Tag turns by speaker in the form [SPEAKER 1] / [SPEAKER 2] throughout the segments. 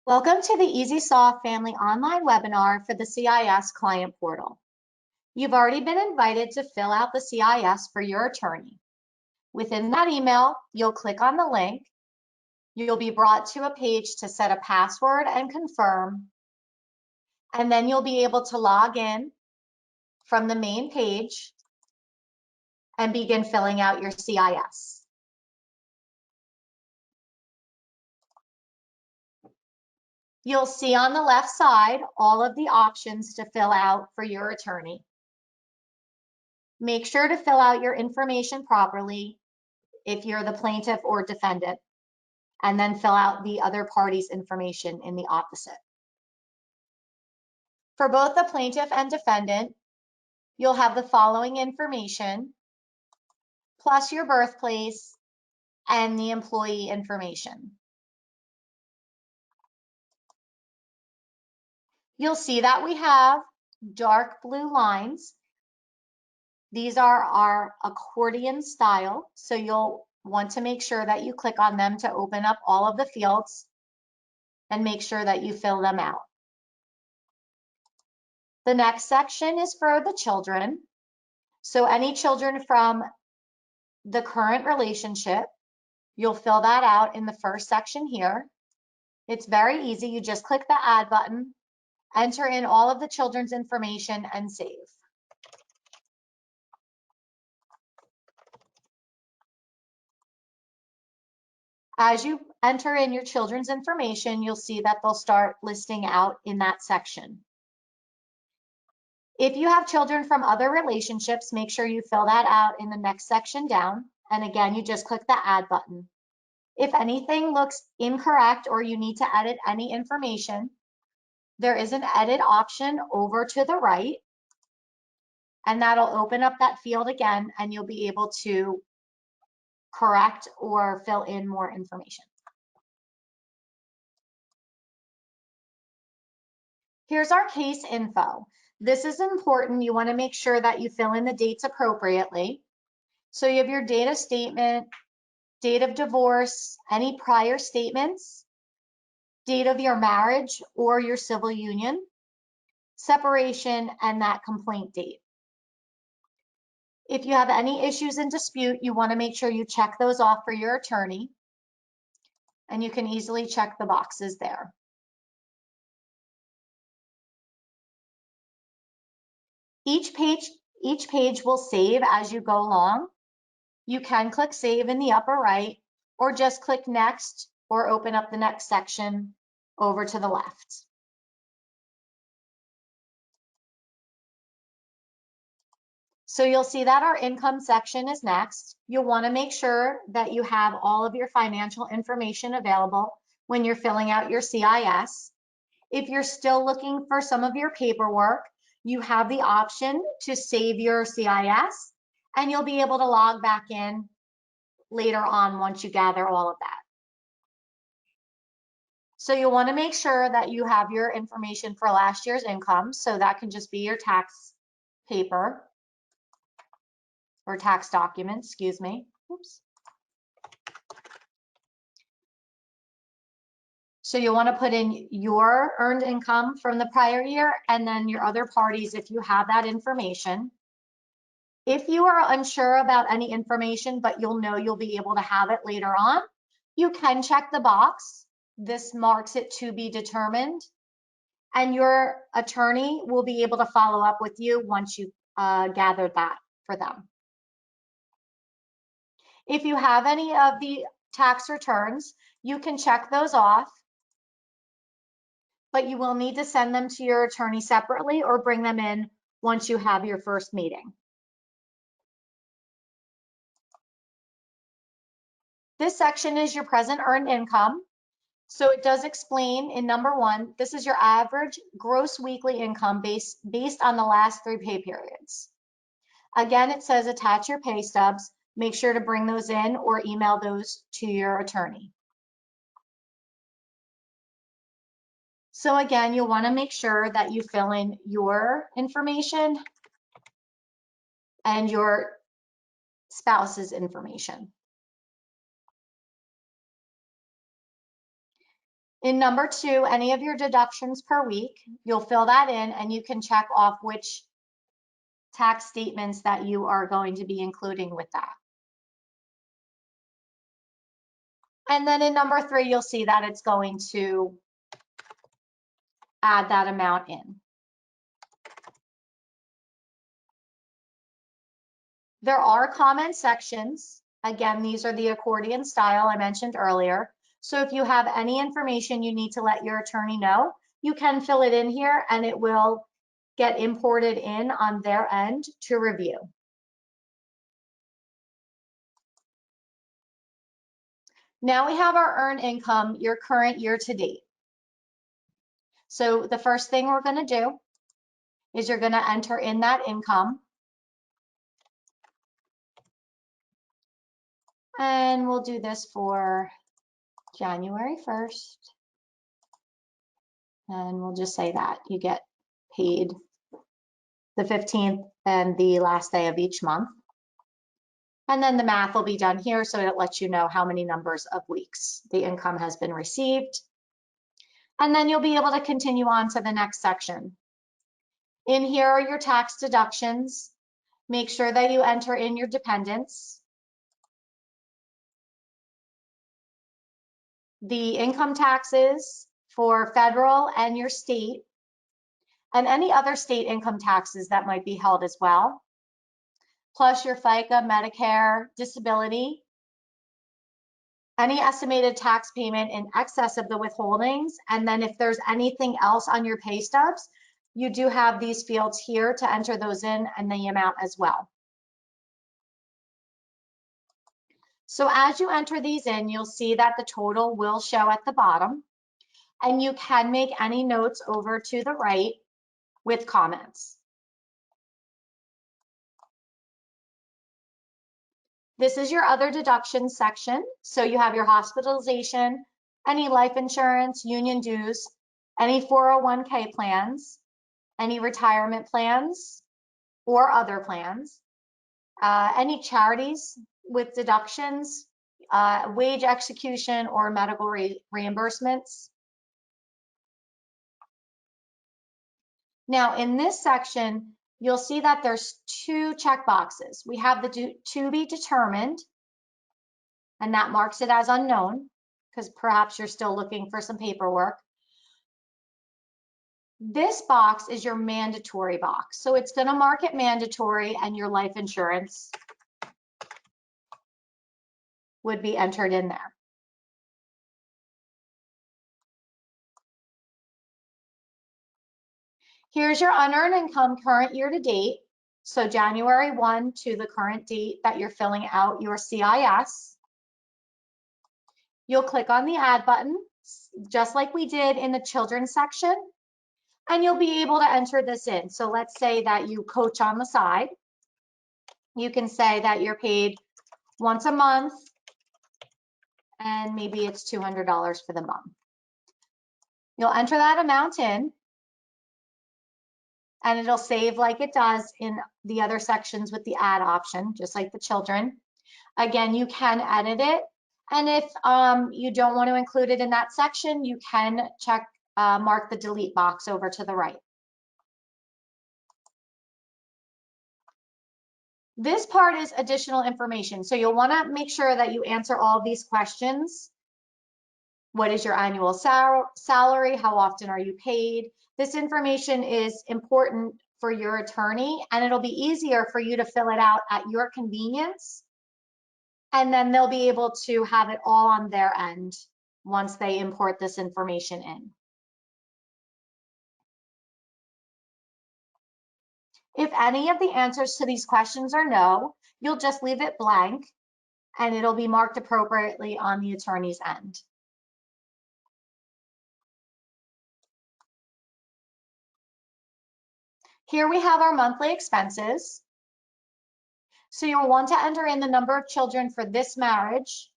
[SPEAKER 1] Welcome to the Easysoft Family Online webinar for the CIS Client Portal. You've already been invited to fill out the CIS for your attorney. Within that email, you'll click on the link. You'll be brought to a page to set a password and confirm, and then you'll be able to log in from the main page and begin filling out your CIS. You'll see on the left side all of the options to fill out for your attorney. Make sure to fill out your information properly if you're the plaintiff or defendant, and then fill out the other party's information in the opposite. For both the plaintiff and defendant, you'll have the following information, plus your birthplace and the employee information. You'll see that we have dark blue lines. These are our accordion style, so you'll want to make sure that you click on them to open up all of the fields and make sure that you fill them out. The next section is for the children. So any children from the current relationship, you'll fill that out in the first section here. It's very easy. You just click the add button, enter in all of the children's information, and save. As you enter in your children's information, you'll see that they'll start listing out in that section. If you have children from other relationships, make sure you fill that out in the next section down. And again, you just click the add button. If anything looks incorrect or you need to edit any information, there is an edit option over to the right, and that'll open up that field again, and you'll be able to correct or fill in more information. Here's our case info. This is important. You want to make sure that you fill in the dates appropriately. So you have your date of statement, date of divorce, any prior statements, date of your marriage or your civil union, separation, and that complaint date. If you have any issues in dispute, you want to make sure you check those off for your attorney, and you can easily check the boxes there. Each page will save as you go along. You can click save in the upper right, or just click next or open up the next section over to the left. So you'll see that our income section is next. You'll want to make sure that you have all of your financial information available when you're filling out your CIS. If you're still looking for some of your paperwork, you have the option to save your CIS, and you'll be able to log back in later on once you gather all of that. So you'll want to make sure that you have your information for last year's income. So that can just be your tax paper or tax document, excuse me. Oops. So you'll want to put in your earned income from the prior year and then your other parties if you have that information. If you are unsure about any information, but you'll know you'll be able to have it later on, you can check the box. This marks it to be determined, and your attorney will be able to follow up with you once you gather that for them. If you have any of the tax returns, you can check those off, but you will need to send them to your attorney separately or bring them in once you have your first meeting. This section is your present earned income. So it does explain in number 1, this is your average gross weekly income based on the last 3 pay periods. Again, it says attach your pay stubs. Make sure to bring those in or email those to your attorney. So again, you'll want to make sure that you fill in your information and your spouse's information. In number 2, any of your deductions per week, you'll fill that in and you can check off which tax statements that you are going to be including with that. And then in number 3, you'll see that it's going to add that amount in. There are comment sections. Again, these are the accordion style I mentioned earlier. So if you have any information you need to let your attorney know, you can fill it in here and it will get imported in on their end to review. Now we have our earned income, your current year to date. So the first thing we're going to do is you're going to enter in that income. And we'll do this for January 1st. And we'll just say that you get paid the 15th and the last day of each month. And then the math will be done here, so it lets you know how many numbers of weeks the income has been received. And then you'll be able to continue on to the next section. In here are your tax deductions. Make sure that you enter in your dependents, the income taxes for federal and your state, and any other state income taxes that might be held as well, plus your FICA, Medicare, disability, any estimated tax payment in excess of the withholdings, and then if there's anything else on your pay stubs, you do have these fields here to enter those in and the amount as well. So as you enter these in, you'll see that the total will show at the bottom, and you can make any notes over to the right with comments. This is your other deductions section. So you have your hospitalization, any life insurance, union dues, any 401k plans, any retirement plans or other plans, any charities with deductions, wage execution or medical reimbursements. Now in this section, you'll see that there's 2 check boxes. We have the to be determined, and that marks it as unknown because perhaps you're still looking for some paperwork. This box is your mandatory box. So it's going to mark it mandatory, and your life insurance would be entered in there. Here's your unearned income current year to date. So January 1 to the current date that you're filling out your CIS. You'll click on the add button, just like we did in the children's section, and you'll be able to enter this in. So let's say that you coach on the side. You can say that you're paid once a month, and maybe it's $200 for the month. You'll enter that amount in, and it'll save like it does in the other sections with the add option, just like the children. Again, you can edit it, and if you don't want to include it in that section, you can mark the delete box over to the right. This part is additional information, so you'll want to make sure that you answer all of these questions. What is your annual salary? How often are you paid? This information is important for your attorney, and it'll be easier for you to fill it out at your convenience. And then they'll be able to have it all on their end once they import this information in. If any of the answers to these questions are no, you'll just leave it blank, and it'll be marked appropriately on the attorney's end. Here we have our monthly expenses. So you'll want to enter in the number of children for this marriage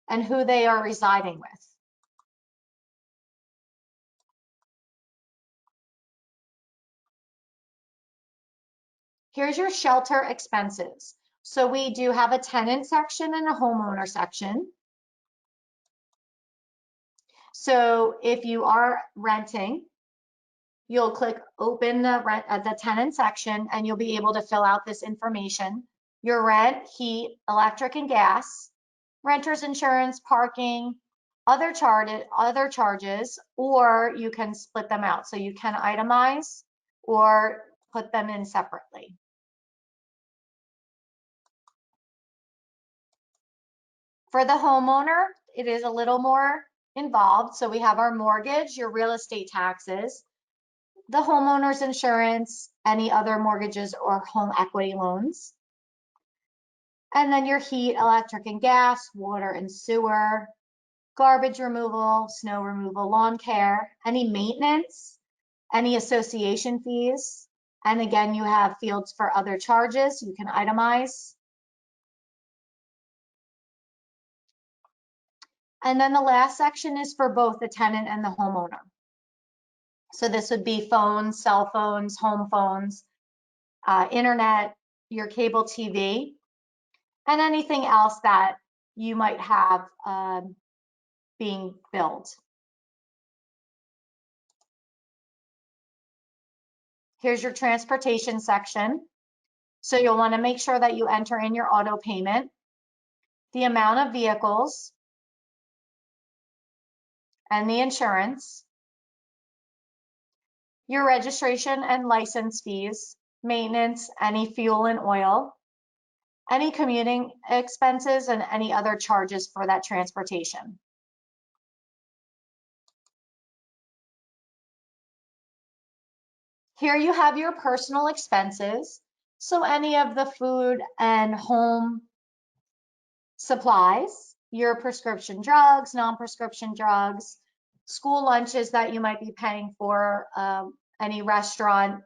[SPEAKER 1] and who they are residing with. Here's your shelter expenses. So we do have a tenant section and a homeowner section. So if you are renting, you'll click open the tenant section and you'll be able to fill out this information. Your rent, heat, electric and gas, renter's insurance, parking, other charges, or you can split them out. So you can itemize or put them in separately. For the homeowner, it is a little more involved. So we have our mortgage, your real estate taxes, the homeowner's insurance, any other mortgages or home equity loans. And then your heat, electric and gas, water and sewer, garbage removal, snow removal, lawn care, any maintenance, any association fees. And again, you have fields for other charges you can itemize. And then the last section is for both the tenant and the homeowner. So this would be phones, cell phones, home phones, internet, your cable TV, and anything else that you might have being billed. Here's your transportation section. So you'll want to make sure that you enter in your auto payment, the amount of vehicles, and the insurance, your registration and license fees, maintenance, any fuel and oil, any commuting expenses, and any other charges for that transportation. Here you have your personal expenses. So any of the food and home supplies, your prescription drugs, non-prescription drugs, school lunches that you might be paying for, any restaurant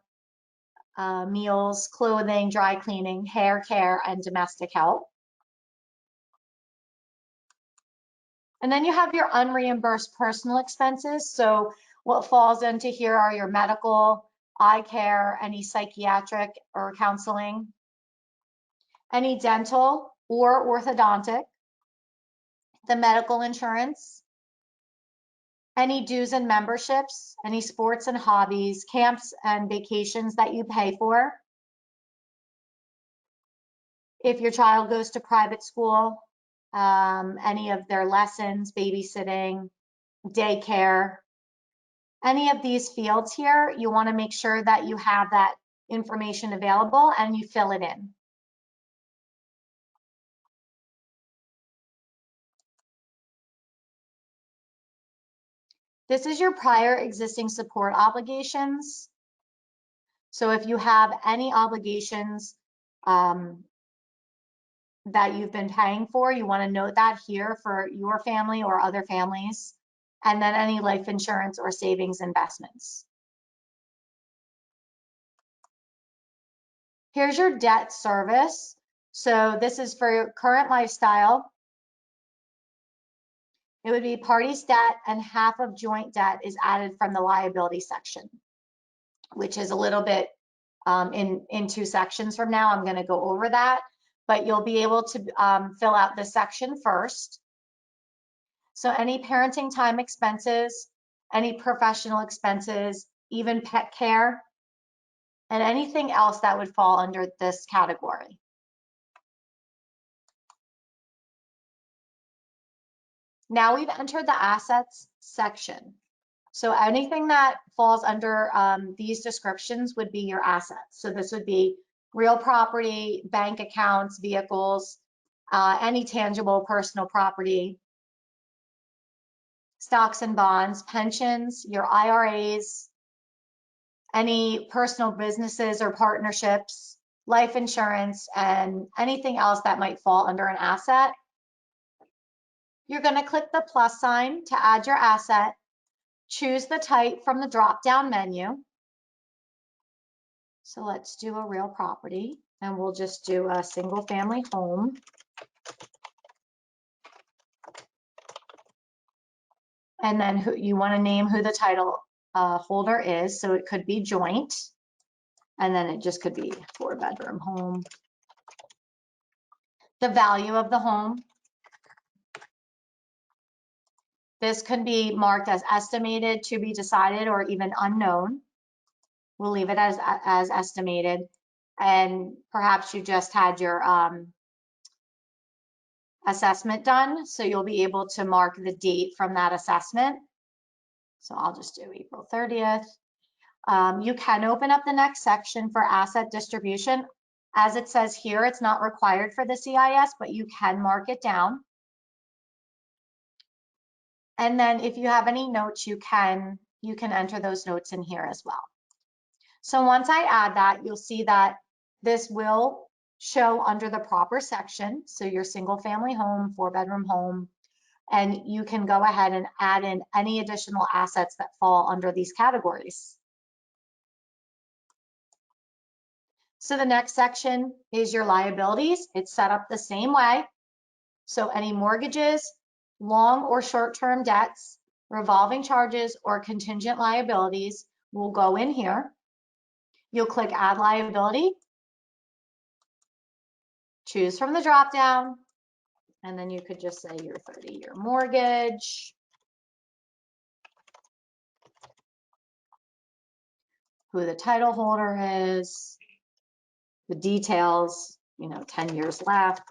[SPEAKER 1] meals, clothing, dry cleaning, hair care, and domestic help. And then you have your unreimbursed personal expenses. So what falls into here are your medical, eye care, any psychiatric or counseling, any dental or orthodontic, the medical insurance, any dues and memberships, any sports and hobbies, camps and vacations that you pay for. If your child goes to private school, any of their lessons, babysitting, daycare, any of these fields here, you want to make sure that you have that information available and you fill it in. This is your prior existing support obligations. So if you have any obligations that you've been paying for, you want to note that here for your family or other families, and then any life insurance or savings investments. Here's your debt service. So this is for your current lifestyle. It would be parties' debt, and half of joint debt is added from the liability section, which is a little bit in two sections from now. I'm going to go over that, but you'll be able to fill out this section first. So any parenting time expenses, any professional expenses, even pet care, and anything else that would fall under this category. Now we've entered the assets section. So anything that falls under these descriptions would be your assets. So this would be real property, bank accounts, vehicles, any tangible personal property, stocks and bonds, pensions, your IRAs, any personal businesses or partnerships, life insurance, and anything else that might fall under an asset. You're going to click the plus sign to add your asset. Choose the type from the drop-down menu. So let's do a real property, and we'll just do a single family home. And then you want to name who the title holder is. So it could be joint, and then it just could be 4-bedroom home. The value of the home. This could be marked as estimated, to be decided, or even unknown. We'll leave it as estimated. And perhaps you just had your assessment done, so you'll be able to mark the date from that assessment. So I'll just do April 30th. You can open up the next section for asset distribution. As it says here, it's not required for the CIS, but you can mark it down. And then if you have any notes, you can enter those notes in here as well. So once I add that, you'll see that this will show under the proper section. So your single family home, 4-bedroom home, and you can go ahead and add in any additional assets that fall under these categories. So the next section is your liabilities. It's set up the same way. So any mortgages, long or short-term debts, revolving charges, or contingent liabilities will go in here. You'll click Add Liability, choose from the drop-down, and then you could just say your 30-year mortgage, who the title holder is, the details, 10 years left,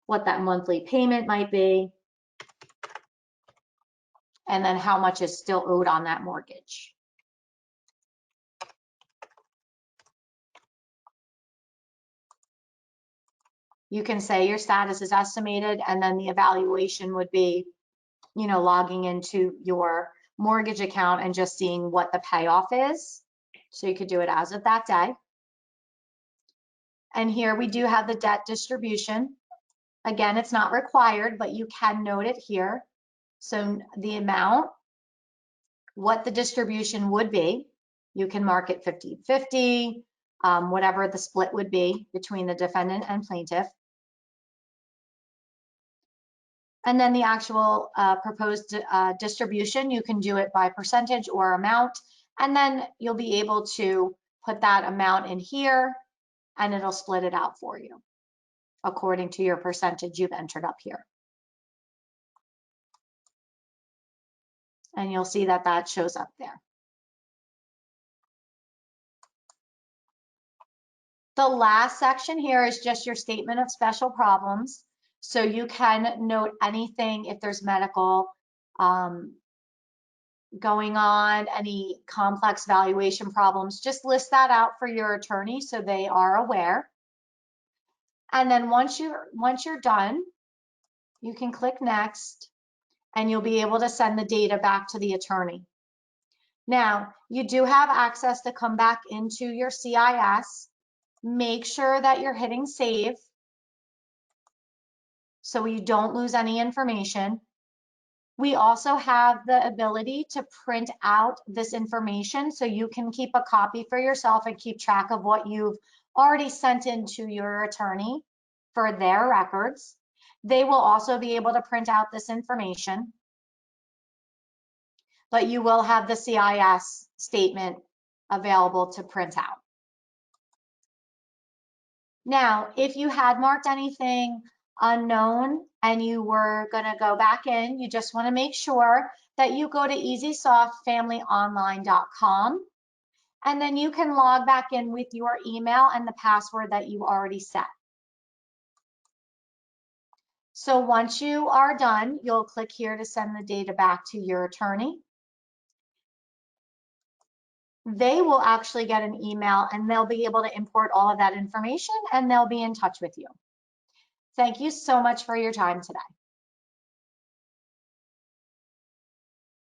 [SPEAKER 1] what that monthly payment might be, and then how much is still owed on that mortgage. You can say your status is estimated, and then the evaluation would be, logging into your mortgage account and just seeing what the payoff is. So you could do it as of that day. And here we do have the debt distribution. Again, it's not required, but you can note it here. So the amount, what the distribution would be, you can mark it 50-50, whatever the split would be between the defendant and plaintiff. And then the actual proposed distribution, you can do it by percentage or amount. And then you'll be able to put that amount in here and it'll split it out for you according to your percentage you've entered up here. And you'll see that that shows up there. The last section here is just your statement of special problems. So you can note anything if there's medical going on, any complex valuation problems, just list that out for your attorney so they are aware. And then once you're done, you can click next and you'll be able to send the data back to the attorney. Now, you do have access to come back into your CIS. Make sure that you're hitting save so you don't lose any information. We also have the ability to print out this information so you can keep a copy for yourself and keep track of what you've already sent into your attorney for their records. They will also be able to print out this information, but you will have the CIS statement available to print out. Now, if you had marked anything unknown and you were going to go back in, you just want to make sure that you go to easysoftfamilyonline.com and then you can log back in with your email and the password that you already set. So once you are done, you'll click here to send the data back to your attorney. They will actually get an email and they'll be able to import all of that information and they'll be in touch with you. Thank you so much for your time today.